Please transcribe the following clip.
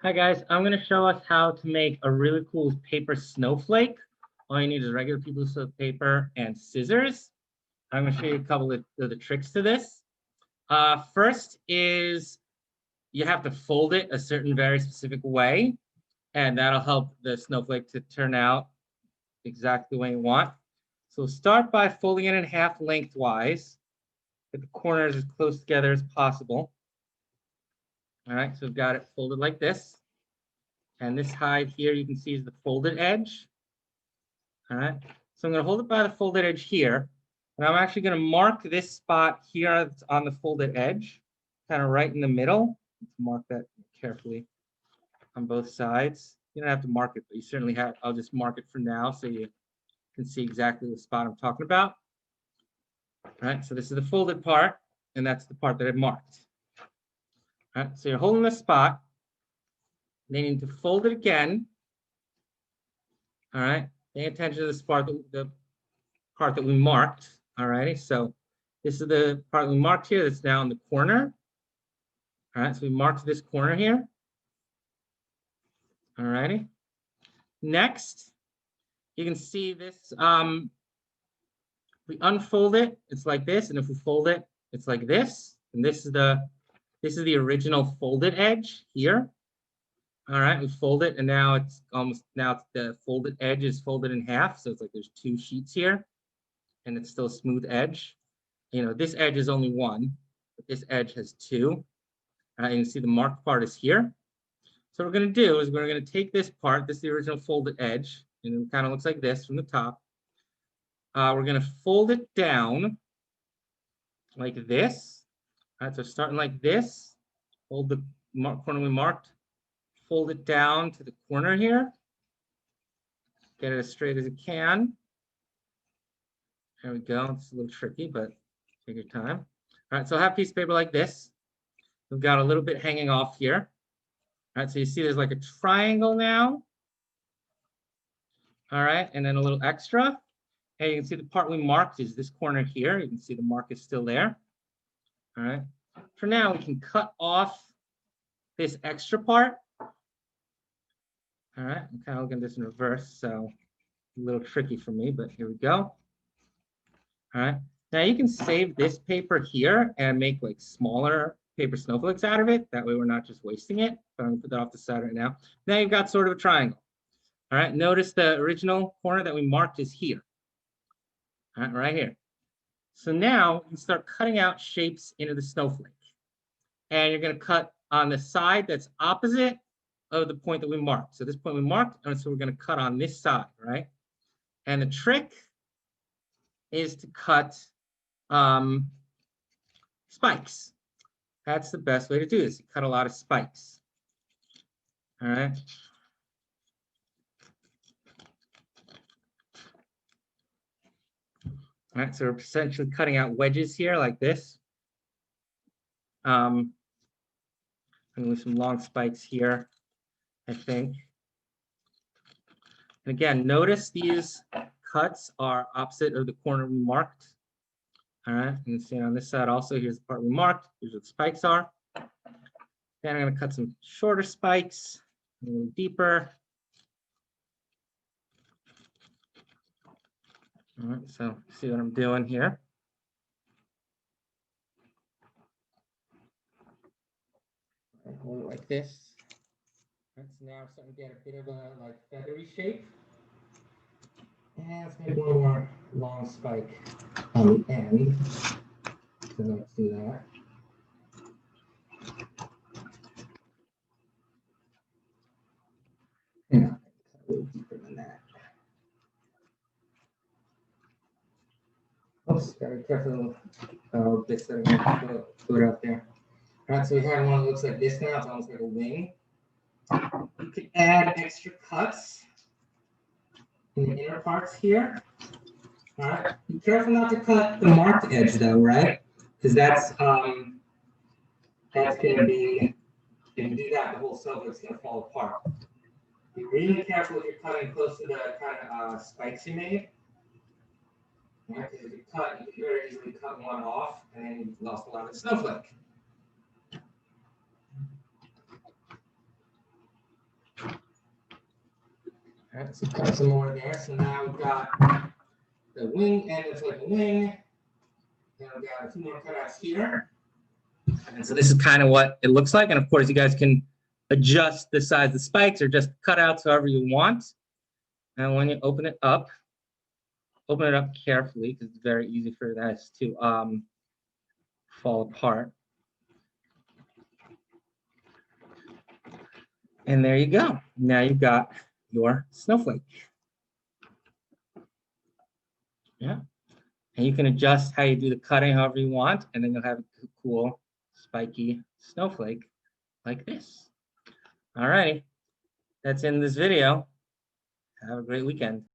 Hi guys, I'm going to show us how to make a really cool paper snowflake. All you need is regular piece of paper and scissors. I'm going to show you a couple of the tricks to this. First is you have to fold it a certain very specific way, and that'll help the snowflake to turn out exactly the way you want. So start by folding it in half lengthwise. Get the corners as close together as possible. All right, so we've got it folded like this. And this side here, you can see is the folded edge. All right, so I'm going to hold it by the folded edge here. And I'm actually going to mark this spot here on the folded edge, kind of right in the middle. Let's mark that carefully on both sides. You don't have to mark it, but you certainly have. I'll just mark it for now so you can see exactly the spot I'm talking about. All right, so this is the folded part, and that's the part that I marked. All right, so you're holding the spot. Then you need to fold it again. All right, pay attention to this part, the part that we marked. All righty, so this is the part we marked here that's now in the corner. All right, so we marked this corner here. All righty. Next, you can see this. We unfold it, it's like this, and if we fold it, it's like this. And this is the original folded edge here. All right, we fold it, and now it's the folded edge is folded in half, so it's like there's two sheets here, and it's still a smooth edge. You know, this edge is only one, but this edge has two. You can see the marked part is here. So what we're going to do is we're going to take this part, this is the original folded edge, and it kind of looks like this from the top. We're going to fold it down like this. All right, so starting like this, hold the corner we marked, fold it down to the corner here. Get it as straight as you can. There we go. It's a little tricky, but take your time. All right, so I have a piece of paper like this. We've got a little bit hanging off here. All right, so you see there's like a triangle now. All right, and then a little extra. And you can see the part we marked is this corner here. You can see the mark is still there. All right, for now, we can cut off this extra part. All right, I'm kind of looking at this in reverse, so a little tricky for me, but here we go. All right, now you can save this paper here and make like smaller paper snowflakes out of it. That way we're not just wasting it. But I'm gonna put that off the side right now. Now you've got sort of a triangle. All right, notice the original corner that we marked is here. All right, right here. So now you can start cutting out shapes into the snowflake. And you're gonna cut on the side that's opposite of the point that we marked. So this point we marked, and so we're going to cut on this side, right? And the trick is to cut spikes. That's the best way to do this. You cut a lot of spikes. All right. All right, so we're essentially cutting out wedges here like this. I'm going to leave some long spikes here, I think. And again, notice these cuts are opposite of the corner we marked. All right, you can see on this side also, here's the part we marked. Here's where the spikes are. Then I'm going to cut some shorter spikes, a little deeper. All right, so see what I'm doing here. Hold it like this. All right, so now I'm starting to get a bit of a like feathery shape. And let's make one more long spike on the end. So let's do that. Yeah, a little deeper than that. Oops, gotta be careful of this that I'm going to put it up there. All right, so we have one that looks like this now. It's almost like a wing. You can add extra cuts in the inner parts here. All right, be careful not to cut the marked edge though, right? Because that's going to be, if you do that, the whole snowflake's going to fall apart. Be really careful if you're cutting close to the kind of spikes you made. Right? Because if you cut, you can very easily cut one off, and then you've lost a lot of the snowflake. All right, so cut some more there. So now we've got the wing and it's like a wing. Then we've got a few more cutouts here. And so this is kind of what it looks like. And of course, you guys can adjust the size of the spikes or just cut out however you want. And when you open it up carefully because it's very easy for this to fall apart. And there you go. Now you've got your snowflake. Yeah. And you can adjust how you do the cutting however you want, and then you'll have a cool spiky snowflake like this. All righty. That's in this video. Have a great weekend.